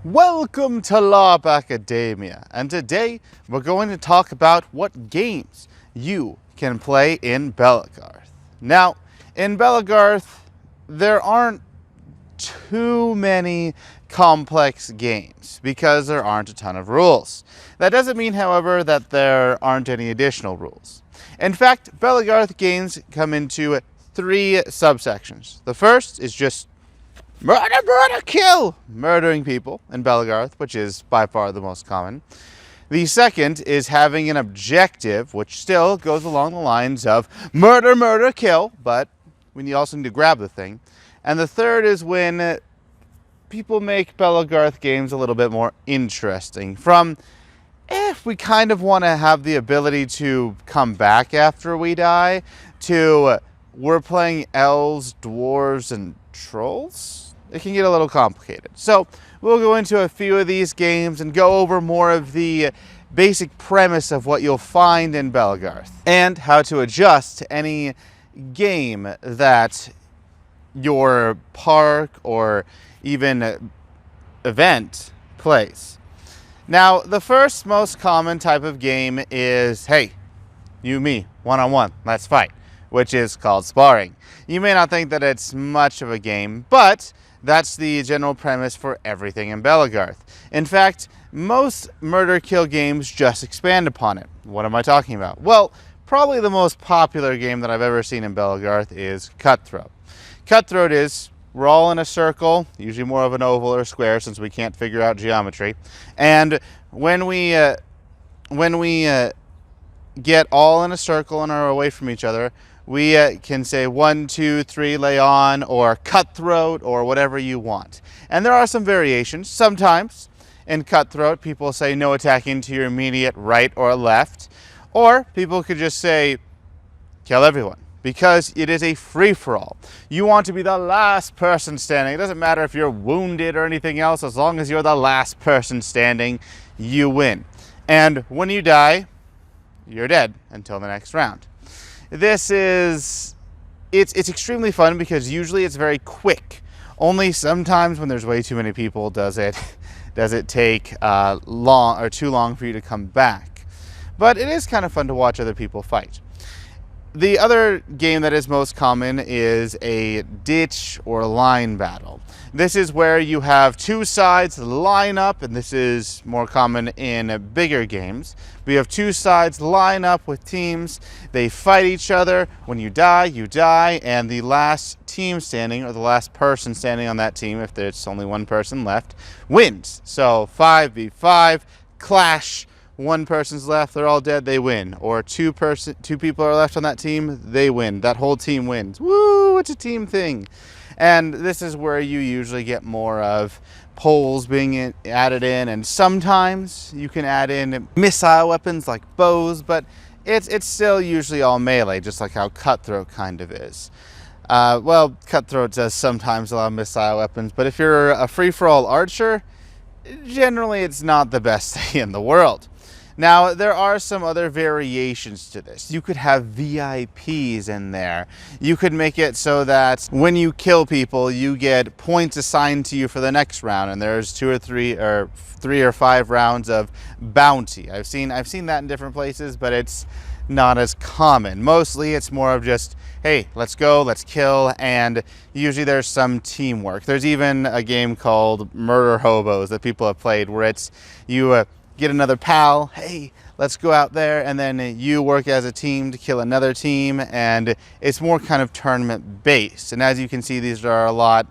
Welcome to Larp Academia, and today we're going to talk about what games you can play in Belegarth. Now, in Belegarth, there aren't too many complex games because there aren't a ton of rules. That doesn't mean, however, that there aren't any additional rules. In fact, Belegarth games come into three subsections. The first is just murder, murder, kill! Murdering people in Belegarth, which is by far the most common. The second is having an objective, which still goes along the lines of murder, murder, kill, but we also need to grab the thing. And the third is when people make Belegarth games a little bit more interesting. From if we kind of want to have the ability to come back after we die, to we're playing elves, dwarves, and trolls. It can get a little complicated. So we'll go into a few of these games and go over more of the basic premise of what you'll find in Belegarth and how to adjust to any game that your park or even event plays. Now, the first most common type of game is, hey, you, me, one-on-one, let's fight, which is called sparring. You may not think that it's much of a game, but that's the general premise for everything in Belegarth. In fact, most murder-kill games just expand upon it. What am I talking about? Well, probably the most popular game that I've ever seen in Belegarth is Cutthroat. Cutthroat is, we're all in a circle, usually more of an oval or square since we can't figure out geometry. And when we get all in a circle and are away from each other, we can say 1, 2, 3, lay on, or cutthroat, or whatever you want. And there are some variations. Sometimes in cutthroat, people say no attacking to your immediate right or left. Or people could just say kill everyone, because it is a free-for-all. You want to be the last person standing. It doesn't matter if you're wounded or anything else. As long as you're the last person standing, you win. And when you die, you're dead until the next round. This is, it's extremely fun because usually it's very quick. Only sometimes when there's way too many people does it take too long for you to come back. But it is kind of fun to watch other people fight. The other game that is most common is a ditch or line battle. This is where you have two sides line up, and this is more common in bigger games. We have two sides line up with teams. They fight each other. When you die, and the last team standing, or the last person standing on that team, if there's only one person left, wins. So 5v5, clash. One person's left, they're all dead, they win. Or two people are left on that team, they win. That whole team wins. Woo, it's a team thing. And this is where you usually get more of poles being added in, and sometimes you can add in missile weapons like bows, but it's still usually all melee, just like how Cutthroat kind of is. Well, Cutthroat does sometimes allow missile weapons, but if you're a free-for-all archer, generally it's not the best thing in the world. Now, there are some other variations to this. You could have VIPs in there. You could make it so that when you kill people, you get points assigned to you for the next round, and there's 2 or 3 or 3 or 5 rounds of bounty. I've seen that in different places, but it's not as common. Mostly it's more of just, hey, let's go, let's kill, and usually there's some teamwork. There's even a game called Murder Hobos that people have played where it's you get another pal, hey, let's go out there, and then you work as a team to kill another team, and it's more kind of tournament based. And as you can see, these are a lot,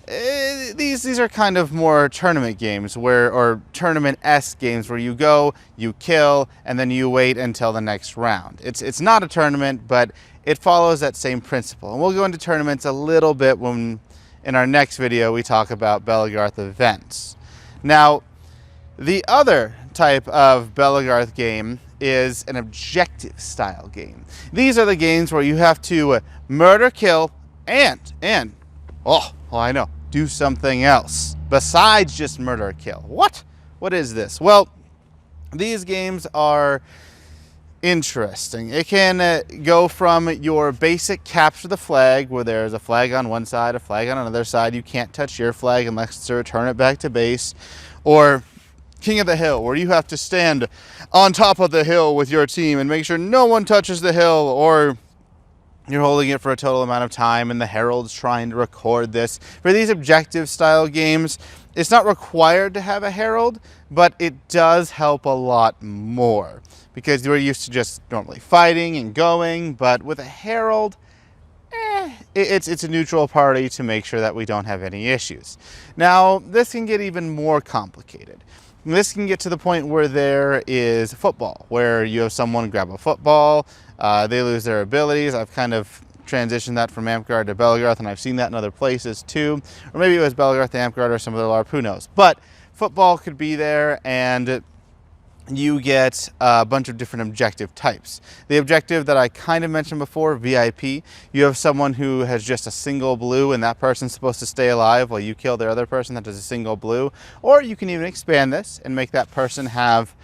these are kind of more tournament games or tournament-esque games where you go, you kill, and then you wait until the next round. It's not a tournament, but it follows that same principle. And we'll go into tournaments a little bit when in our next video we talk about Belegarth events. Now, the other type of Belegarth game is an objective style game. These are the games where you have to murder, kill, and I know, do something else besides just murder, kill. What is this? Well, these games are interesting. It can go from your basic capture the flag, where there's a flag on one side, a flag on another side. You can't touch your flag unless to return it back to base. Or King of the Hill, where you have to stand on top of the hill with your team and make sure no one touches the hill, or you're holding it for a total amount of time and the herald's trying to record this. For these objective style games, it's not required to have a herald, but it does help a lot more because you're used to just normally fighting and going, but with a herald, it's a neutral party to make sure that we don't have any issues. Now, this can get even more complicated. This can get to the point where there is football, where you have someone grab a football, they lose their abilities. I've kind of transitioned that from Amtgard to Belegarth, and I've seen that in other places too. Or maybe it was Belegarth to Amtgard or some other LARP, who knows. But football could be there, and you get a bunch of different objective types. The objective that I kind of mentioned before, VIP, you have someone who has just a single blue and that person's supposed to stay alive while you kill their other person that does a single blue. Or you can even expand this and make that person have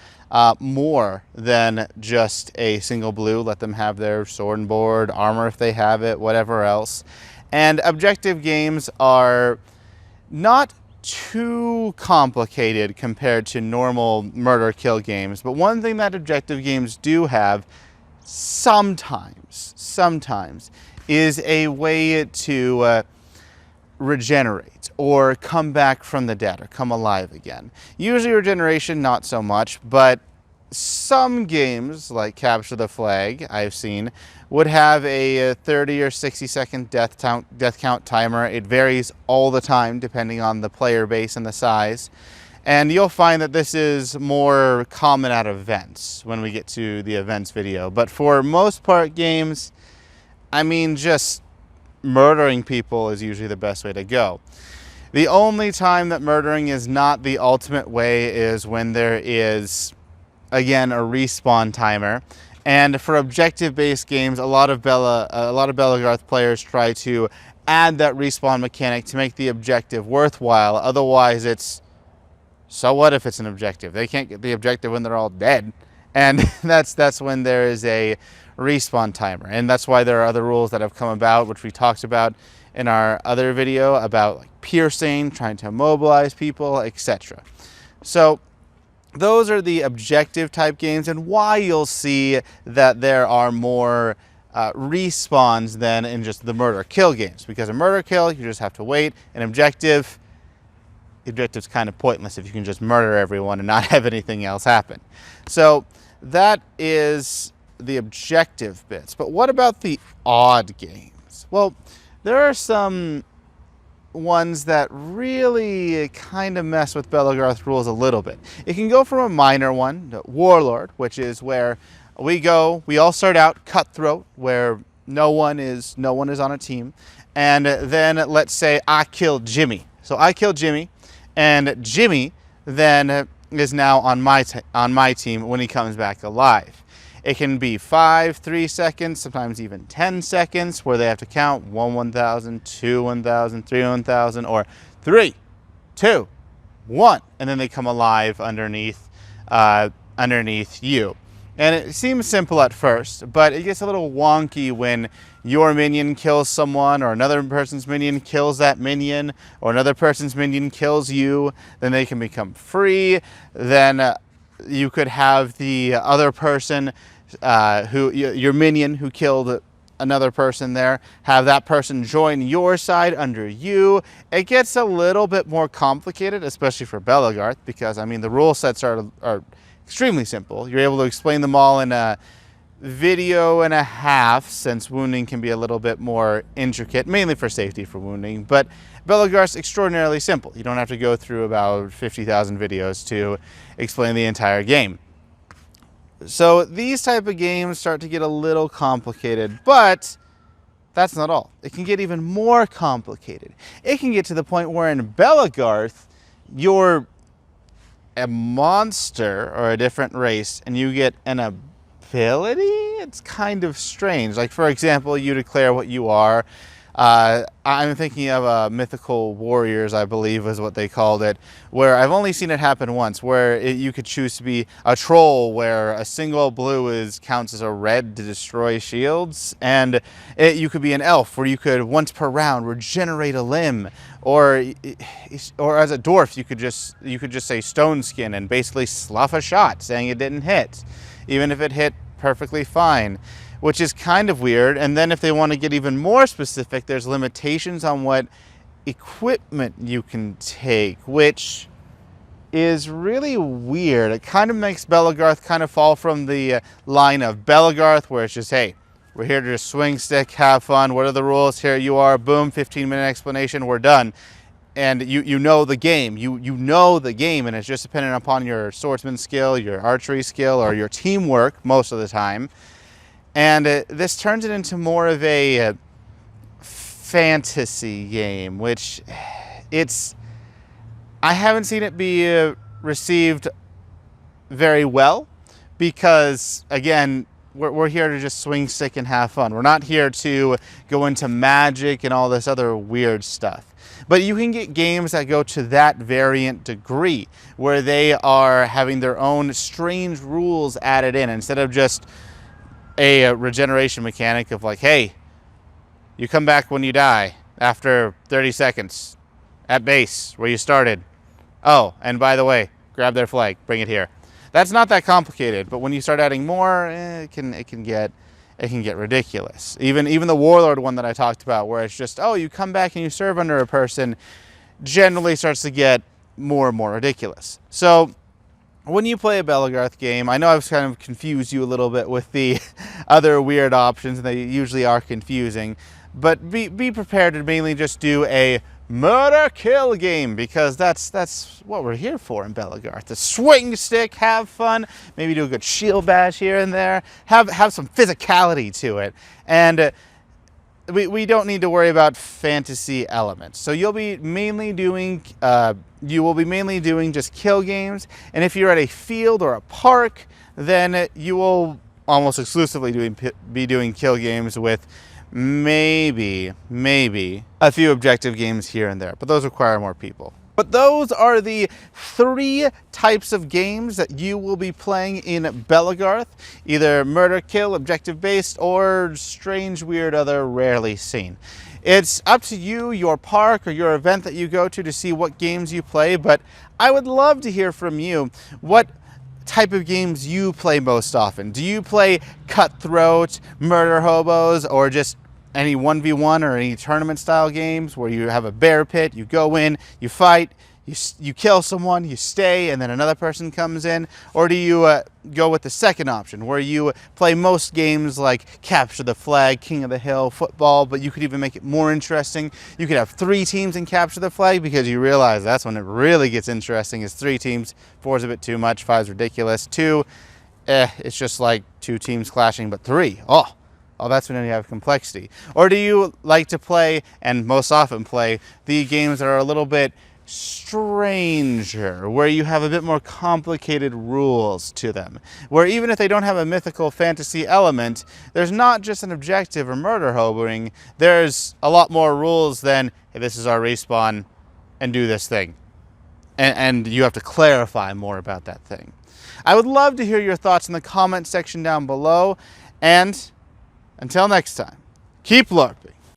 more than just a single blue. Let them have their sword and board, armor if they have it, whatever else. And objective games are not too complicated compared to normal murder kill games, but one thing that objective games do have sometimes is a way to regenerate or come back from the dead or come alive again. Usually regeneration not so much, but some games like Capture the Flag I've seen would have a 30 or 60 second death count timer. It varies all the time depending on the player base and the size. And you'll find that this is more common at events when we get to the events video. But for most part games, I mean, just murdering people is usually the best way to go. The only time that murdering is not the ultimate way is when there is, again, a respawn timer. And for objective-based games, a lot of Belegarth players try to add that respawn mechanic to make the objective worthwhile. Otherwise, it's, so what if it's an objective? They can't get the objective when they're all dead. And that's when there is a respawn timer. And that's why there are other rules that have come about, which we talked about in our other video about like piercing, trying to immobilize people, etc. So those are the objective type games, and why you'll see that there are more respawns than in just the murder kill games. Because a murder kill, you just have to wait. An objective, the objective's kind of pointless if you can just murder everyone and not have anything else happen. So that is the objective bits. But what about the odd games? Well, there are some ones that really kind of mess with Belegarth rules a little bit. It can go from a minor one, Warlord, which is where we all start out cutthroat, where no one is on a team, and then let's say I killed Jimmy. So I killed Jimmy, and Jimmy then is now on my team when he comes back alive. It can be 5, 3 seconds, sometimes even 10 seconds, where they have to count 1, 1,000, 2, 1,000, 3, 1,000, or 3, 2, 1, and then they come alive underneath you. And it seems simple at first, but it gets a little wonky when your minion kills someone, or another person's minion kills that minion, or another person's minion kills you. Then they can become free. Then you could have the other person, your minion who killed another person there, have that person join your side under you. It gets a little bit more complicated, especially for Belegarth, because I mean the rule sets are extremely simple. You're able to explain them all in a video and a half, since wounding can be a little bit more intricate, mainly for safety for wounding. But Belegarth's extraordinarily simple. You don't have to go through about 50,000 videos to explain the entire game. So these type of games start to get a little complicated, but that's not all. It can get even more complicated. It can get to the point where in Belegarth, you're a monster or a different race and you get an ability. It's kind of strange. Like, for example, you declare what you are. I'm thinking of Mythical Warriors, I believe is what they called it, where I've only seen it happen once, where you could choose to be a troll, where a single blue counts as a red to destroy shields, and you could be an elf, where you could once per round regenerate a limb, or as a dwarf, you could just say stone skin and basically slough a shot, saying it didn't hit, even if it hit perfectly fine, which is kind of weird. And then if they want to get even more specific, there's limitations on what equipment you can take, which is really weird. It kind of makes Belegarth kind of fall from the line of Belegarth, where it's just, hey, we're here to just swing stick, have fun. What are the rules? Here you are, boom, 15-minute explanation, we're done. And you know the game. You know the game, and it's just dependent upon your swordsman skill, your archery skill, or your teamwork most of the time. And this turns it into more of a fantasy game, which I haven't seen it be received very well, because, again, we're here to just swing stick and have fun. We're not here to go into magic and all this other weird stuff. But you can get games that go to that variant degree, where they are having their own strange rules added in, instead of just a regeneration mechanic of like, hey, you come back when you die after 30 seconds at base where you started. Oh, and by the way, grab their flag, bring it here. That's not that complicated, but when you start adding more, it can get ridiculous. Even the Warlord one that I talked about, where it's just, oh, you come back and you serve under a person, generally starts to get more and more ridiculous. So when you play a Belegarth game, I know I've kind of confused you a little bit with the other weird options, and they usually are confusing, but be prepared to mainly just do a murder-kill game, because that's what we're here for in Belegarth. To swing stick, have fun, maybe do a good shield bash here and there, have some physicality to it, and we don't need to worry about fantasy elements. So you'll be mainly doing just kill games, and if you're at a field or a park, then you will almost exclusively be doing kill games with maybe a few objective games here and there, but those require more people. But those are the 3 types of games that you will be playing in Belegarth, either murder, kill, objective-based, or strange, weird, other, rarely seen. It's up to you, your park, or your event that you go to see what games you play, but I would love to hear from you what type of games you play most often. Do you play cutthroat, murder hobos, or just any 1v1 or any tournament style games where you have a bear pit, you go in, you fight, you kill someone, you stay, and then another person comes in? Or do you go with the second option, where you play most games like Capture the Flag, King of the Hill, football, but you could even make it more interesting? You could have 3 teams in Capture the Flag, because you realize that's when it really gets interesting, is 3 teams. 4 is a bit too much, 5 is ridiculous. 2, it's just like 2 teams clashing, but 3, oh, that's when you have complexity. Or do you like to play, and most often play, the games that are a little bit stranger, where you have a bit more complicated rules to them, where even if they don't have a mythical fantasy element, there's not just an objective or murder hoboing, there's a lot more rules than, hey, this is our respawn, and do this thing. And you have to clarify more about that thing. I would love to hear your thoughts in the comment section down below, and until next time, keep LARPing.